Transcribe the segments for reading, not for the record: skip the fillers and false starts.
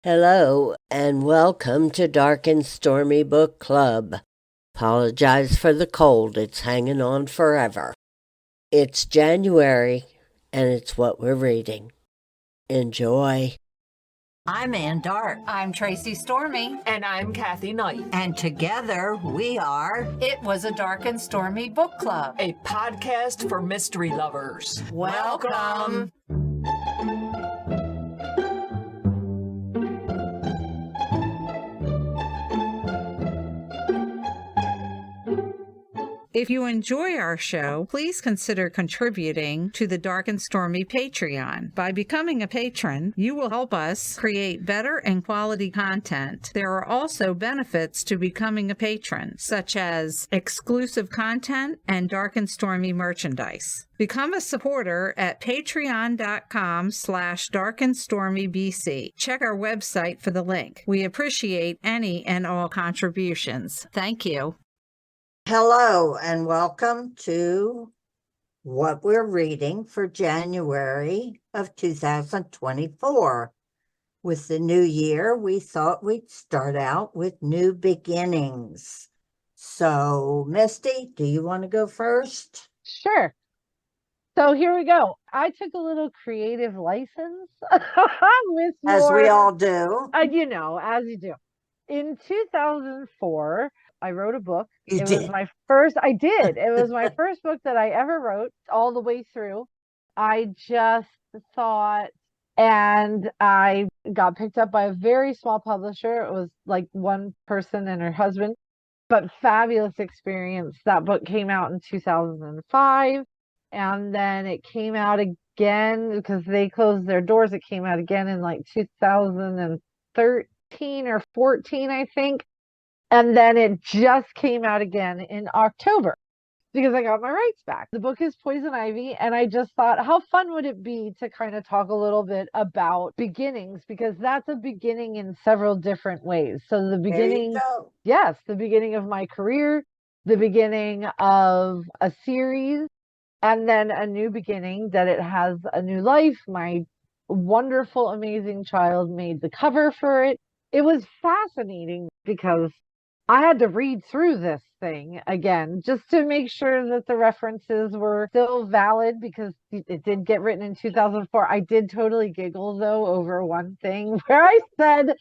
Hello, and welcome to Dark and Stormy Book Club. Apologize for the cold, it's hanging on forever. It's January, and it's what we're reading. Enjoy. I'm Ann Dart. I'm Tracey Stormy. And I'm Kathy Knight. And together we are It Was a Dark and Stormy Book Club, a podcast for mystery lovers. Welcome. If you enjoy our show, please consider contributing to the Dark and Stormy Patreon. By becoming a patron, you will help us create better and quality content. There are also benefits to becoming a patron, such as exclusive content and Dark and Stormy merchandise. Become a supporter at patreon.com/darkandstormybc. Check our website for the link. We appreciate any and all contributions. Thank you. Hello and welcome to what we're reading for January of 2024. With the new year, we thought we'd start out with new beginnings. So, Misty, do you want to go first? Sure. So here we go. I took a little creative license with As we all do. as you do. In 2004, I wrote a book. You It did. was my first. I did. It was my first book that I ever wrote all the way through. I just thought, and I got picked up by a very small publisher. It was like one person and her husband, but fabulous experience. That book came out in 2005, and then it came out again because they closed their doors. It came out again in like 2013 or 14, I think. And then it just came out again in October because I got my rights back. The book is Poison Ivy, and I just thought, how fun would it be to kind of talk a little bit about beginnings, because that's a beginning in several different ways. So the beginning, yes, the beginning of my career, the beginning of a series, and then a new beginning that it has a new life. My wonderful, amazing child made the cover for it. It was fascinating because I had to read through this thing again just to make sure that the references were still valid, because it did get written in 2004. I did totally giggle, though, over one thing where I said,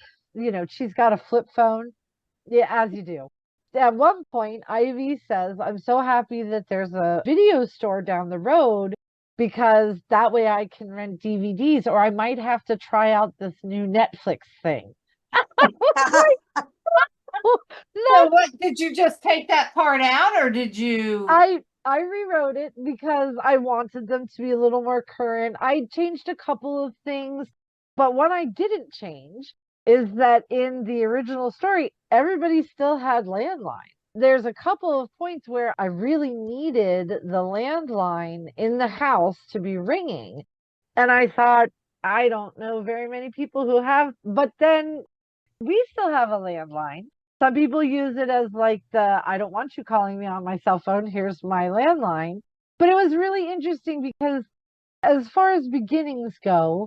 she's got a flip phone. Yeah, as you do. At one point, Ivy says, I'm so happy that there's a video store down the road, because that way I can rent DVDs, or I might have to try out this new Netflix thing. So what, did you just take that part out, or did you? I rewrote it because I wanted them to be a little more current. I changed a couple of things, but what I didn't change is that in the original story, everybody still had landline. There's a couple of points where I really needed the landline in the house to be ringing. And I thought, I don't know very many people who have, but then we still have a landline. Some people use it as like I don't want you calling me on my cell phone, here's my landline. But it was really interesting because as far as beginnings go,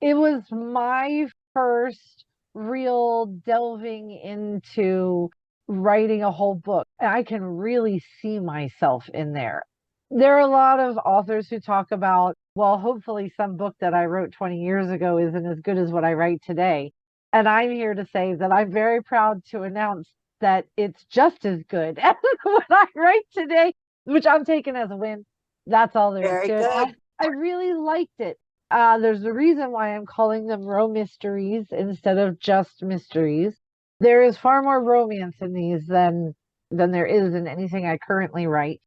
it was my first real delving into writing a whole book. And I can really see myself in there. There are a lot of authors who talk about, well, hopefully some book that I wrote 20 years ago isn't as good as what I write today. And I'm here to say that I'm very proud to announce that it's just as good as what I write today, which I'm taking as a win. That's all there is to it. I really liked it. There's a reason why I'm calling them mysteries instead of just mysteries. There is far more romance in these than there is in anything I currently write.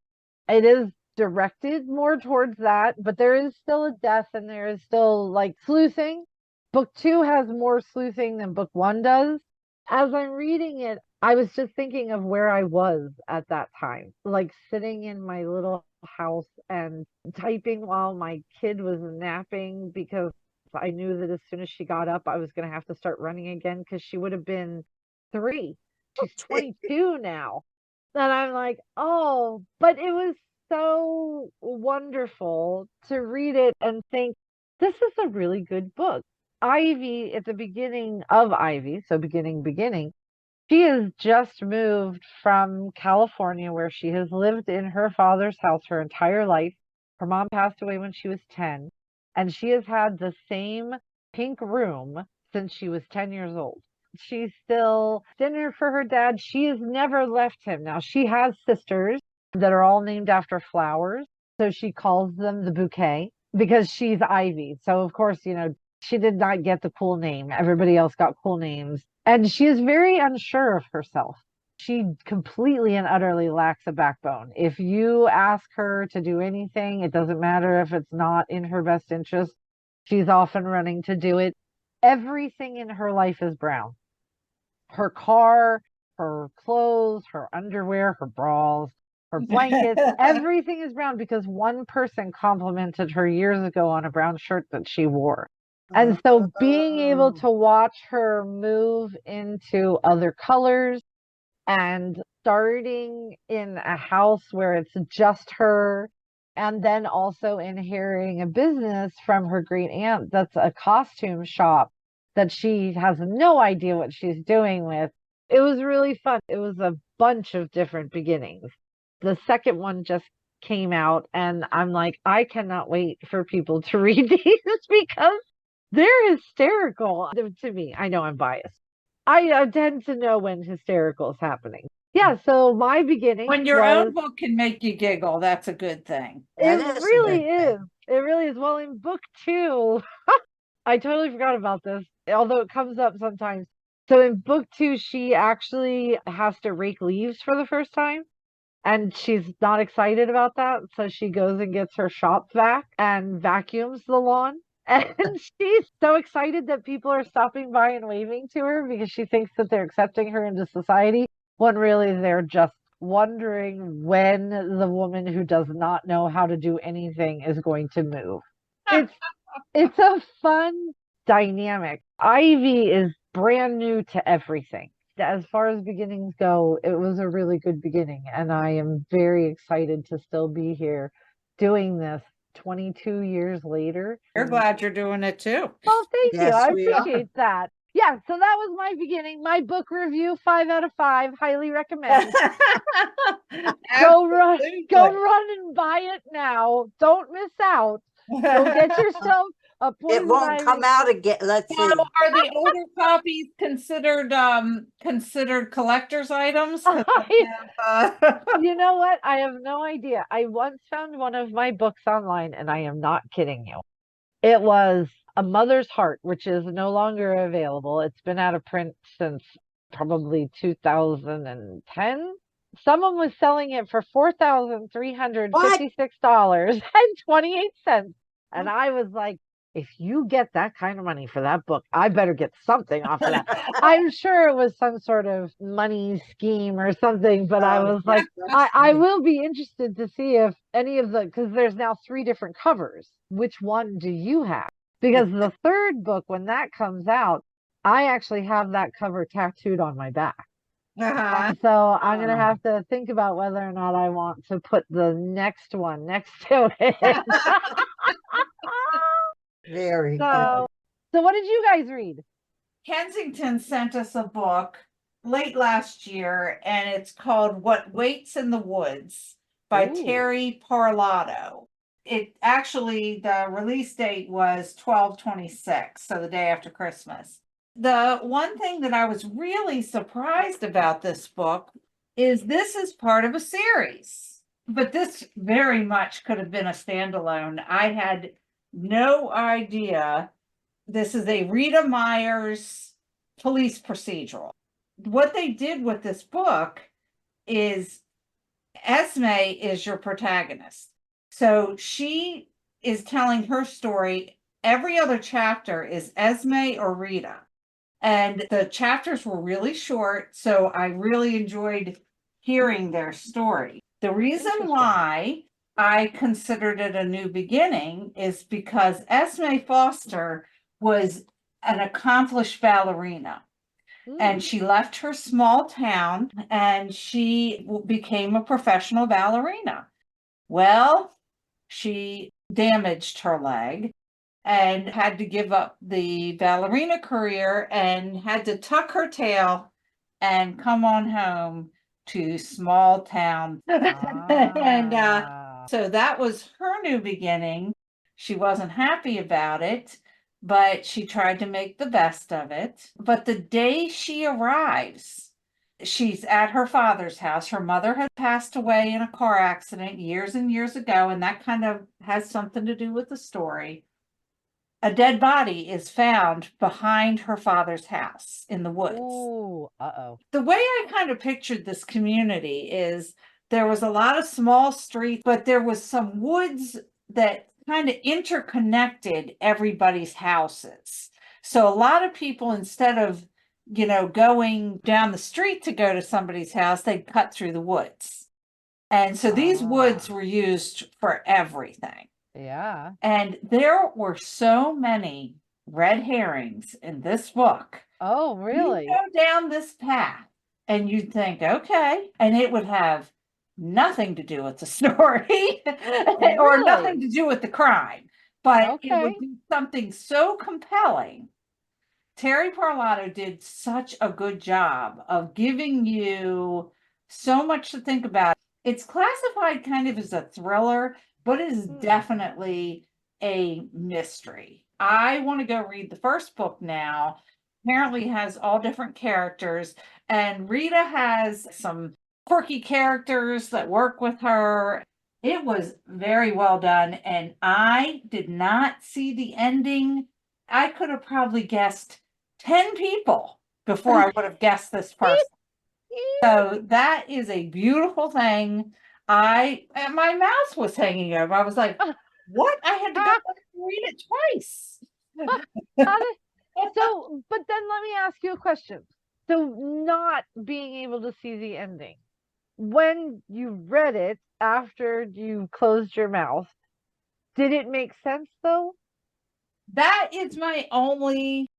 It is directed more towards that, but there is still a death, and there is still like sleuthing. Book 2 has more sleuthing than book 1 does. As I'm reading it, I was just thinking of where I was at that time, like sitting in my little house and typing while my kid was napping, because I knew that as soon as she got up, I was going to have to start running again, because she would have been 3. She's 22 now. And I'm like, oh, but it was so wonderful to read it and think, this is a really good book. Ivy, at the beginning of Ivy, so beginning, she has just moved from California, where she has lived in her father's house her entire life. Her mom passed away when she was 10, and she has had the same pink room since she was 10 years old. She's still dinner for her dad. She has never left him. Now, she has sisters that are all named after flowers, so she calls them the bouquet because she's Ivy. So, of course, she did not get the cool name. Everybody else got cool names. And she is very unsure of herself. She completely and utterly lacks a backbone. If you ask her to do anything, it doesn't matter if it's not in her best interest. She's off and running to do it. Everything in her life is brown. Her car, her clothes, her underwear, her bras, her blankets, everything is brown because one person complimented her years ago on a brown shirt that she wore. And so being able to watch her move into other colors and starting in a house where it's just her, and then also inheriting a business from her great aunt that's a costume shop that she has no idea what she's doing with. It was really fun. It was a bunch of different beginnings. The second one just came out, and I'm like, I cannot wait for people to read these because they're hysterical to me. I know I'm biased. I tend to know when hysterical is happening. Yeah, so my beginning When your was, own book can make you giggle, that's a good thing. That it is a really good thing. is. It really is. Well, in book 2, I totally forgot about this, although it comes up sometimes. So in book 2, she actually has to rake leaves for the first time. And she's not excited about that. So she goes and gets her shop vac and vacuums the lawn. And she's so excited that people are stopping by and waving to her because she thinks that they're accepting her into society, when really they're just wondering when the woman who does not know how to do anything is going to move. It's a fun dynamic. Ivy is brand new to everything. As far as beginnings go, it was a really good beginning, and I am very excited to still be here doing this 22 years later. You're glad you're doing it too. Oh, thank you. Yes, I we are. appreciate that. Yeah, so that was my beginning. My book review, 5 out of 5. Highly recommend. Go run and buy it now. Don't miss out. Go get yourself a It poison won't come ivy. out again. Let's see. Now, are the older copies considered collector's items? 'Cause You know what? I have no idea. I once found one of my books online, and I am not kidding you. It was A Mother's Heart, which is no longer available. It's been out of print since probably 2010. Someone was selling it for $4,356.28. And I was like, if you get that kind of money for that book, I better get something off of that. I'm sure it was some sort of money scheme or something, but I was like, I will be interested to see if any of because there's now 3 different covers. Which one do you have? Because the third book, when that comes out, I actually have that cover tattooed on my back. So I'm going to have to think about whether or not I want to put the next one next to it. Very good. So what did you guys read? Kensington sent us a book late last year, and it's called What Waits in the Woods by Ooh. Terry Parlato. It actually, the release date was 12/26, so the day after Christmas. The one thing that I was really surprised about this book is this is part of a series, but this very much could have been a standalone. I had no idea. This is a Rita Myers police procedural. What they did with this book is Esme is your protagonist. So she is telling her story. Every other chapter is Esme or Rita. And the chapters were really short, so I really enjoyed hearing their story. The reason why I considered it a new beginning is because Esme Foster was an accomplished ballerina. And she left her small town and she became a professional ballerina. Well, she damaged her leg and had to give up the ballerina career and had to tuck her tail and come on home to small town. And so that was her new beginning. She wasn't happy about it, but she tried to make the best of it. But the day she arrives, she's at her father's house. Her mother had passed away in a car accident years and years ago, and that kind of has something to do with the story. A dead body is found behind her father's house in the woods. Ooh, The way I kind of pictured this community is there was a lot of small streets, but there was some woods that kind of interconnected everybody's houses. So a lot of people, instead of, going down the street to go to somebody's house, they'd cut through the woods. And so these woods were used for everything. yeah. And there were so many red herrings in this book. Oh, really? You go down this path and you'd think, okay, and it would have nothing to do with the story or nothing to do with the crime, but it would be something so compelling. Terry Parlato did such a good job of giving you so much to think about. It's classified kind of as a thriller, but it is definitely a mystery. I want to go read the first book now. Apparently has all different characters, and Rita has some quirky characters that work with her. It was very well done, and I did not see the ending. I could have probably guessed 10 people before I would have guessed this person. So that is a beautiful thing. My mouth was hanging over. I was like, what? I had to go back and read it twice. So, but then let me ask you a question. So, not being able to see the ending, when you read it after you closed your mouth, did it make sense though? That is my only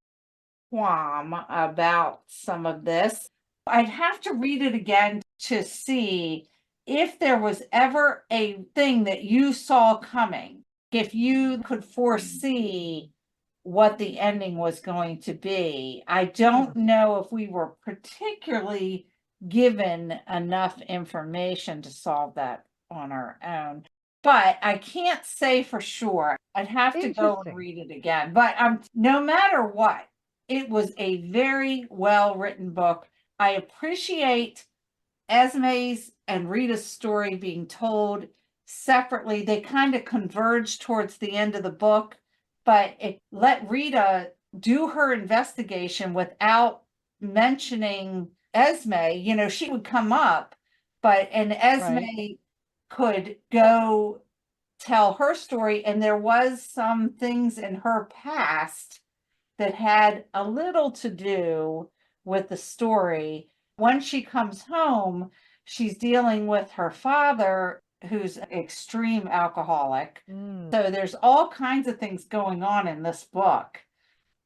qualm about some of this. I'd have to read it again to see if there was ever a thing that you saw coming, if you could foresee what the ending was going to be. I don't know if we were particularly given enough information to solve that on our own, but I can't say for sure. I'd have to go and read it again, but no matter what, it was a very well written book. I appreciate Esme's and Rita's story being told separately. They kind of converged towards the end of the book, but it let Rita do her investigation without mentioning Esme. She would come up, and Esme could go tell her story, and there was some things in her past that had a little to do with the story. When she comes home, she's dealing with her father, who's an extreme alcoholic. So there's all kinds of things going on in this book.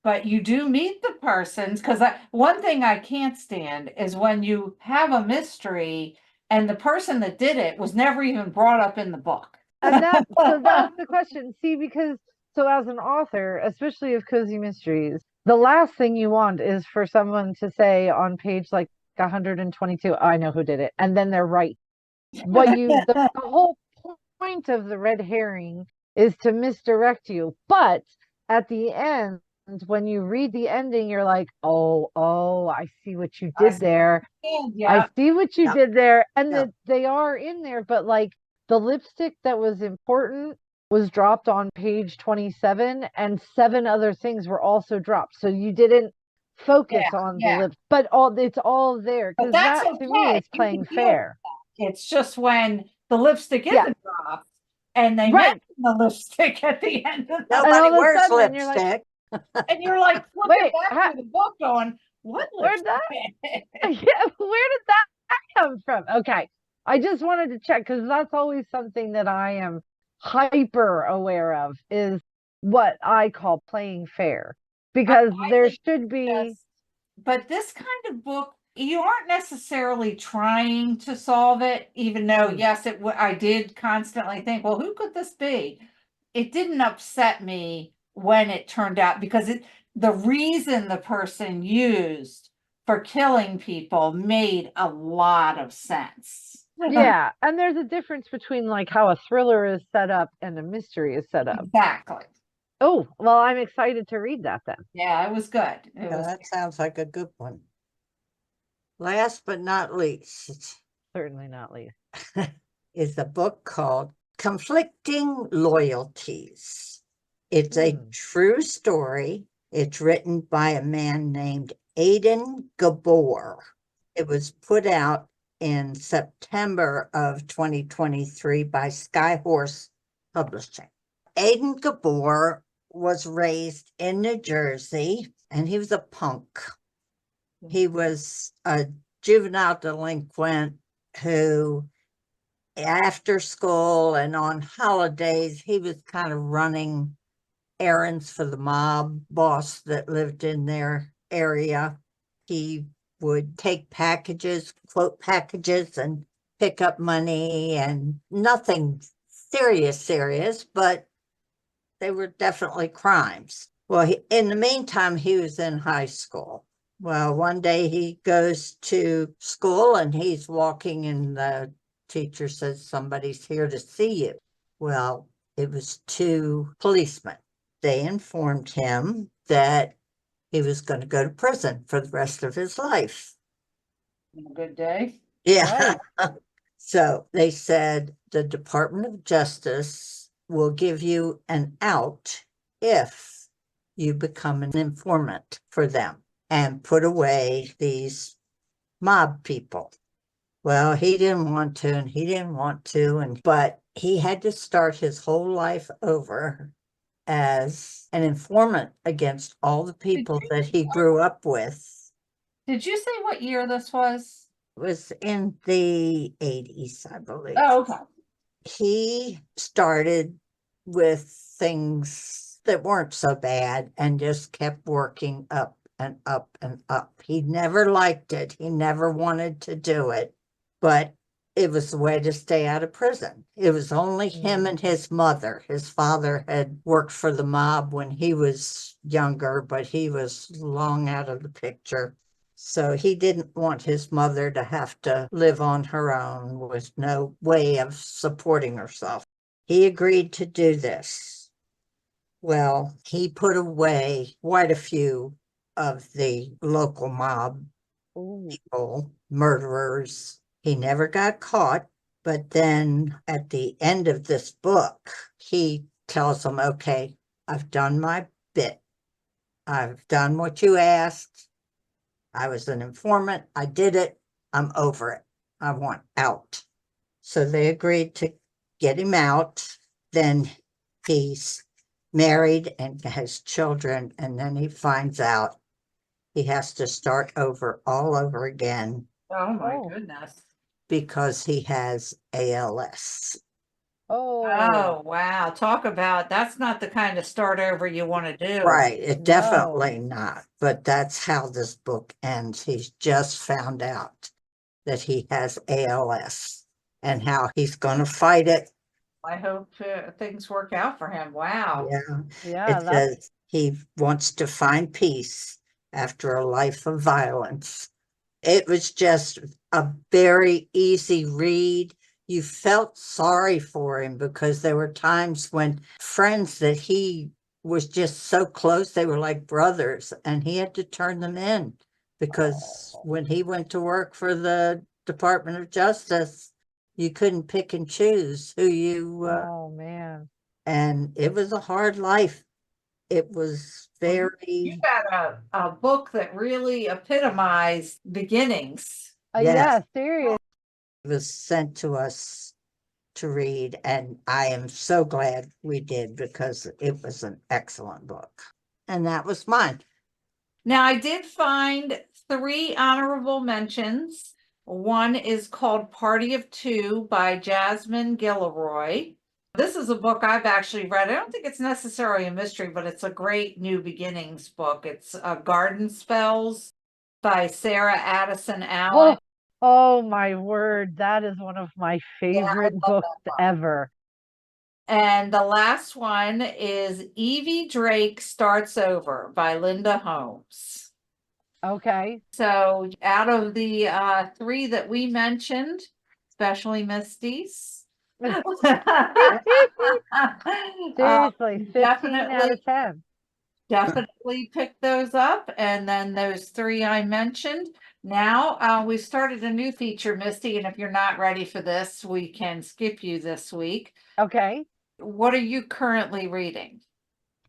But you do meet the persons, because one thing I can't stand is when you have a mystery and the person that did it was never even brought up in the book. And so that's the question. See, because so as an author, especially of cozy mysteries, the last thing you want is for someone to say on page like 122, I know who did it, and then they're right. The whole point of the red herring is to misdirect you. But at the end, when you read the ending, you're like, oh, I see what you did there. I see what you did there. And they are in there, but like the lipstick that was important was dropped on page 27, and 7 other things were also dropped. So you didn't focus on the lips, but it's all there, because that to me is playing fair. It's just when the lipstick isn't dropped and they mention the lipstick at the end of the Nobody wears lipstick. and you're like flipping back to the book going, what lipstick? Where did that come from? Okay. I just wanted to check, because that's always something that I am hyper aware of, is what I call playing fair, because there should be. But this kind of book, you aren't necessarily trying to solve it, even though, yes, I did constantly think, well, who could this be? It didn't upset me when it turned out, because the reason the person used for killing people made a lot of sense. Yeah, and there's a difference between like how a thriller is set up and a mystery is set up. Exactly. Oh, well, I'm excited to read that then. Yeah, it was good. That sounds like a good one. Last but not least Certainly not least. is a book called Conflicting Loyalties. It's a true story. It's written by a man named Aiden Gabor. It was put out in September of 2023 by Skyhorse Publishing. Aiden Gabor was raised in New Jersey, and he was a punk. He was a juvenile delinquent who, after school and on holidays, he was kind of running errands for the mob boss that lived in their area. He would take packages, quote packages, and pick up money, and nothing serious, but they were definitely crimes. Well, in the meantime, he was in high school. Well, one day he goes to school and he's walking, and the teacher says, somebody's here to see you. Well, it was two policemen. They informed him that he was going to go to prison for the rest of his life. A good day. Yeah. So they said the Department of Justice will give you an out if you become an informant for them and put away these mob people. Well, he didn't want to, and he didn't want to, but he had to start his whole life over as an informant against all the people that he grew up with. Did you say what year this was? It was in the 80s, I believe. Oh, okay. He started with things that weren't so bad and just kept working up and up and up. He never liked it. He never wanted to do it, but it was the way to stay out of prison. It was only him and his mother. His father had worked for the mob when he was younger, but he was long out of the picture. So he didn't want his mother to have to live on her own with no way of supporting herself. He agreed to do this. Well, he put away quite a few of the local mob people, murderers. He never got caught, but then at the end of this book, he tells them, okay, I've done my bit. I've done what you asked. I was an informant. I did it. I'm over it. I want out. So they agreed to get him out. Then he's married and has children, and then he finds out he has to start over all over again Oh my goodness. because he has ALS. Oh, wow. Talk about, that's not the kind of start over you want to do. Right, it definitely not. But that's how this book ends. He's just found out that he has ALS and how he's going to fight it. I hope things work out for him. Wow. Yeah, It says he wants to find peace after a life of violence. It was just a very easy read. You felt sorry for him because there were times when friends that he was just so close, they were like brothers, and he had to turn them in because when he went to work for the Department of Justice, you couldn't pick and choose who you oh man. and it was a hard life. It was very You got a book that really epitomized beginnings. Yeah, serious. It was sent to us to read, and I am so glad we did because it was an excellent book. And that was mine. Now, I did find 3 honorable mentions. One is called Party of Two by Jasmine Gilroy. This is a book I've actually read. I don't think it's necessarily a mystery, but it's a great new beginnings book. It's Garden Spells by Sarah Addison Allen. Oh my word, that is one of my favorite books ever. And the last one is Evie Drake Starts Over by Linda Holmes. Okay. So out of the three that we mentioned, especially Misty's, Seriously, 15 out of 10. definitely pick those up. And then those three I mentioned. Now we started a new feature, Misty, and if you're not ready for this, we can skip you this week. Okay. What are you currently reading?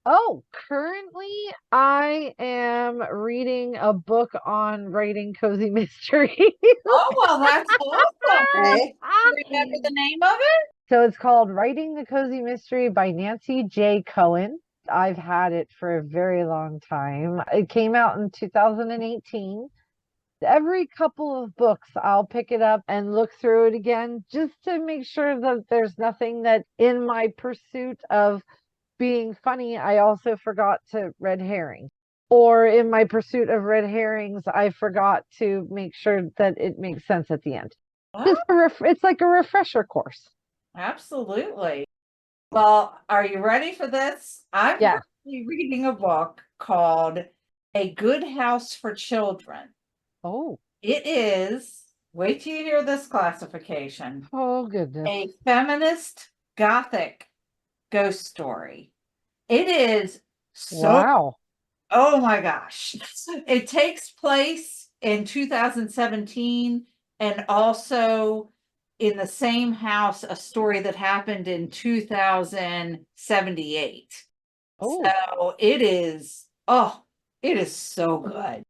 Oh, currently I am reading a book on writing cozy mystery. Oh, well, that's awesome. Okay. Remember the name of it? So it's called Writing the Cozy Mystery by Nancy J. Cohen. I've had it for a very long time. It came out in 2018. Every couple of books, I'll pick it up and look through it again just to make sure that there's nothing that in my pursuit of being funny, I also forgot to red herring. Or in my pursuit of red herrings, I forgot to make sure that it makes sense at the end. Oh, It's like a refresher course. absolutely. Well, are you ready for this? I'm Yeah. currently reading a book called A Good House for Children. Oh, It is, wait till you hear this classification, oh goodness. a feminist gothic ghost story. It is so, Wow. oh my gosh. It takes place in 2017 and also in the same house, a story that happened in 2078. Oh, So it is so good.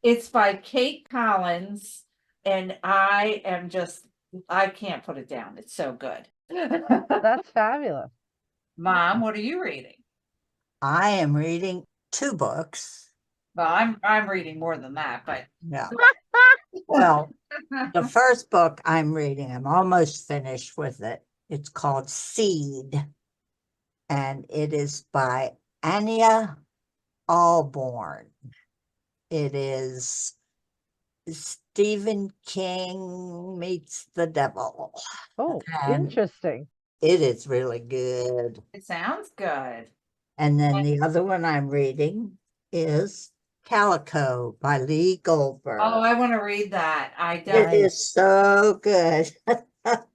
It's by Kate Collins, and I can't put it down. It's so good. that's fabulous. Mom, what are you reading? I am reading 2 books. Well, I'm reading more than that, but Yeah. Well, the first book I'm reading, I'm almost finished with it. It's called Seed, and it is by Anya Allborn. It is Stephen King meets the devil, Oh, and interesting. it is really good. it sounds good. And then the other one I'm reading is Calico by Lee Goldberg. Oh, I want to read that. I It definitely. is so good.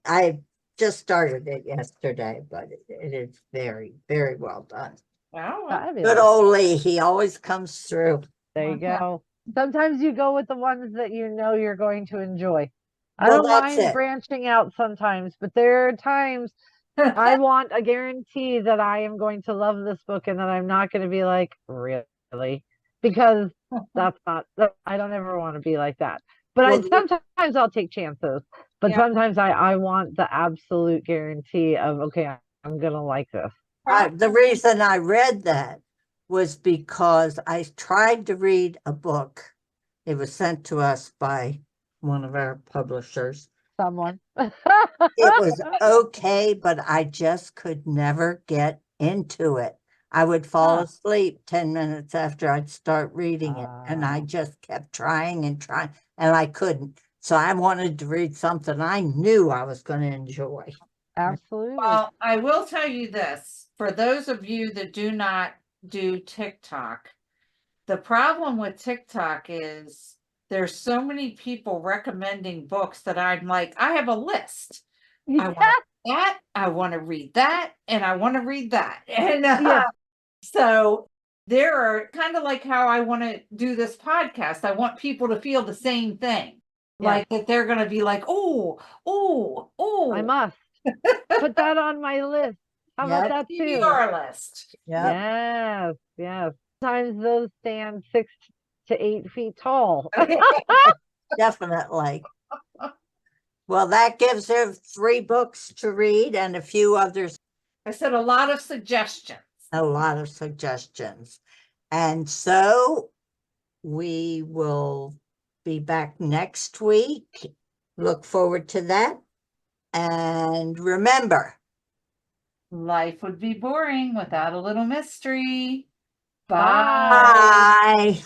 I just started it yesterday, but it is very, very well done. Oh, well, Good Fabulous. old Lee, he always comes through. There you go. Sometimes you go with the ones that you know you're going to enjoy. I Well, don't that's mind it. branching out sometimes, but there are times I want a guarantee that I am going to love this book and that I'm not going to be like, really? Because I don't ever want to be like that. But Well, sometimes I'll take chances, but Yeah. sometimes I want the absolute guarantee of, okay, I'm going to like this. the reason I read that was because I tried to read a book. It was sent to us by one of our publishers. Someone. It was okay, but I just could never get into it. I would fall asleep 10 minutes after I'd start reading it, and I just kept trying and trying, and I couldn't. So I wanted to read something I knew I was going to enjoy. Absolutely. Well, I will tell you this, for those of you that do not do TikTok, the problem with TikTok is there's so many people recommending books that I'm like, I have a list. I want that, I want to read that, and I want to read that. And Yeah. so there are kind of like how I want to do this podcast. I want people to feel the same thing. Yeah. Like that they're going to be like, oh, I must put that on my list. How about that too? TBR list. Yeah. Yes. Sometimes those stand 6 to 8 feet tall. Definitely. Well, that gives her 3 books to read and a few others. I said a lot of suggestions. A lot of suggestions. And so we will be back next week. Look forward to that. And remember, Life would be boring without a little mystery. Bye. bye.